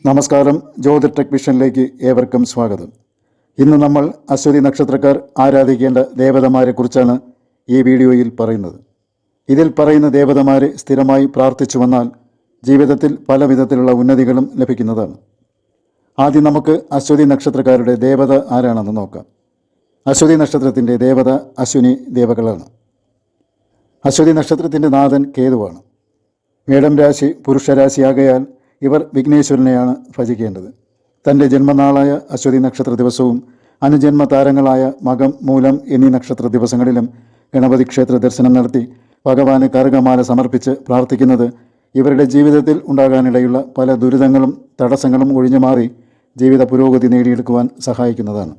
നമസ്കാരം, ജ്യോതിർ ടെക് വിഷനിലേക്ക് ഏവർക്കും സ്വാഗതം. ഇന്ന് നമ്മൾ അശ്വതി നക്ഷത്രക്കാർ ആരാധിക്കേണ്ട ദേവതമാരെക്കുറിച്ചാണ് ഈ വീഡിയോയിൽ പറയുന്നത്. ഇതിൽ പറയുന്ന ദേവതമാരെ സ്ഥിരമായി പ്രാർത്ഥിച്ചു വന്നാൽ ജീവിതത്തിൽ പല വിധത്തിലുള്ള ഉന്നതികളും ലഭിക്കുന്നതാണ്. ആദ്യം നമുക്ക് അശ്വതി നക്ഷത്രക്കാരുടെ ദേവത ആരാണെന്ന് നോക്കാം. അശ്വതി നക്ഷത്രത്തിൻ്റെ ദേവത അശ്വിനി ദേവകളാണ്. അശ്വതി നക്ഷത്രത്തിൻ്റെ നാഥൻ കേതുവാണ്. മേടം രാശി പുരുഷരാശിയാകയാൽ ഇവർ വിഘ്നേശ്വരനെയാണ് ഭജിക്കേണ്ടത്. തൻ്റെ ജന്മനാളായ അശ്വതി നക്ഷത്ര ദിവസവും അനുജന്മ താരങ്ങളായ മകം, മൂലം എന്നീ നക്ഷത്ര ദിവസങ്ങളിലും ഗണപതി ക്ഷേത്ര ദർശനം നടത്തി ഭഗവാന് കറുകമാല സമർപ്പിച്ച് പ്രാർത്ഥിക്കുന്നത് ഇവരുടെ ജീവിതത്തിൽ ഉണ്ടാകാനിടയുള്ള പല ദുരിതങ്ങളും തടസ്സങ്ങളും ഒഴിഞ്ഞു മാറി ജീവിത പുരോഗതി നേടിയെടുക്കുവാൻ സഹായിക്കുന്നതാണ്.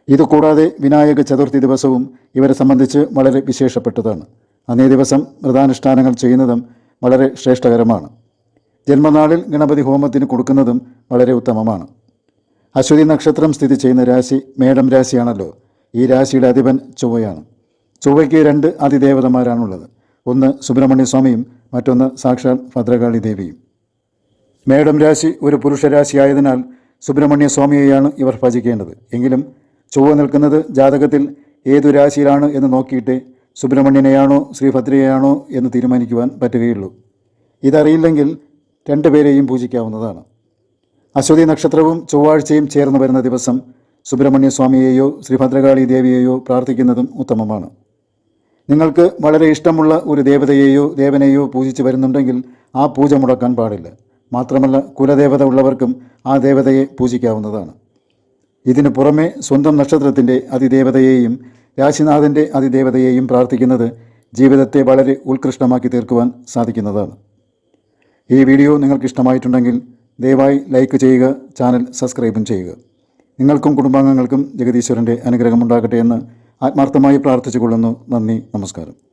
ഇതുകൂടാതെ വിനായക ചതുർത്ഥി ദിവസവും ഇവരെ സംബന്ധിച്ച് വളരെ വിശേഷപ്പെട്ടതാണ്. അന്നേ ദിവസം വ്രതാനുഷ്ഠാനങ്ങൾ ചെയ്യുന്നതും വളരെ ശ്രേഷ്ഠകരമാണ്. ജന്മനാളിൽ ഗണപതി ഹോമത്തിന് കൊടുക്കുന്നതും വളരെ ഉത്തമമാണ്. അശ്വതി നക്ഷത്രം സ്ഥിതി ചെയ്യുന്ന രാശി മേടം രാശിയാണല്ലോ. ഈ രാശിയുടെ അധിപൻ ചൊവ്വയാണ്. ചൊവ്വയ്ക്ക് 2 അതിദേവതമാരാണുള്ളത്. ഒന്ന് സുബ്രഹ്മണ്യ സ്വാമിയും മറ്റൊന്ന് സാക്ഷാൽ ഭദ്രകാളി ദേവിയും. മേടം രാശി ഒരു പുരുഷരാശിയായതിനാൽ സുബ്രഹ്മണ്യ സ്വാമിയെയാണ് ഇവർ ഭജിക്കേണ്ടത്. എങ്കിലും ചൊവ്വ നിൽക്കുന്നത് ജാതകത്തിൽ ഏതു രാശിയിലാണ് എന്ന് നോക്കിയിട്ട് സുബ്രഹ്മണ്യനെയാണോ ശ്രീഭദ്രയെയാണോ എന്ന് തീരുമാനിക്കുവാൻ പറ്റുകയുള്ളൂ. ഇതറിയില്ലെങ്കിൽ 2 പേരെയും പൂജിക്കാവുന്നതാണ്. അശ്വതി നക്ഷത്രവും ചൊവ്വാഴ്ചയും ചേർന്ന് വരുന്ന ദിവസം സുബ്രഹ്മണ്യ സ്വാമിയെയോ ശ്രീഭദ്രകാളി ദേവിയെയോ പ്രാർത്ഥിക്കുന്നതും ഉത്തമമാണ്. നിങ്ങൾക്ക് വളരെ ഇഷ്ടമുള്ള ഒരു ദേവതയെയോ ദേവനെയോ പൂജിച്ച് വരുന്നുണ്ടെങ്കിൽ ആ പൂജ മുടക്കാൻ പാടില്ല. മാത്രമല്ല, കുലദേവത ഉള്ളവർക്കും ആ ദേവതയെ പൂജിക്കാവുന്നതാണ്. ഇതിനു പുറമെ സ്വന്തം നക്ഷത്രത്തിൻ്റെ അതിദേവതയെയും രാശിനാഥൻ്റെ അതിദേവതയെയും പ്രാർത്ഥിക്കുന്നത് ജീവിതത്തെ വളരെ ഉത്കൃഷ്ടമാക്കി തീർക്കുവാൻ സാധിക്കുന്നതാണ്. ഈ വീഡിയോ നിങ്ങൾക്ക് ഇഷ്ടമായിട്ടുണ്ടെങ്കിൽ ദയവായി ലൈക്ക് ചെയ്യുക, ചാനൽ സബ്സ്ക്രൈബും ചെയ്യുക. നിങ്ങൾക്കും കുടുംബാംഗങ്ങൾക്കും ജഗദീശ്വരൻ്റെ അനുഗ്രഹമുണ്ടാകട്ടെ എന്ന് ആത്മാർത്ഥമായി പ്രാർത്ഥിച്ചുകൊള്ളുന്നു. നന്ദി, നമസ്കാരം.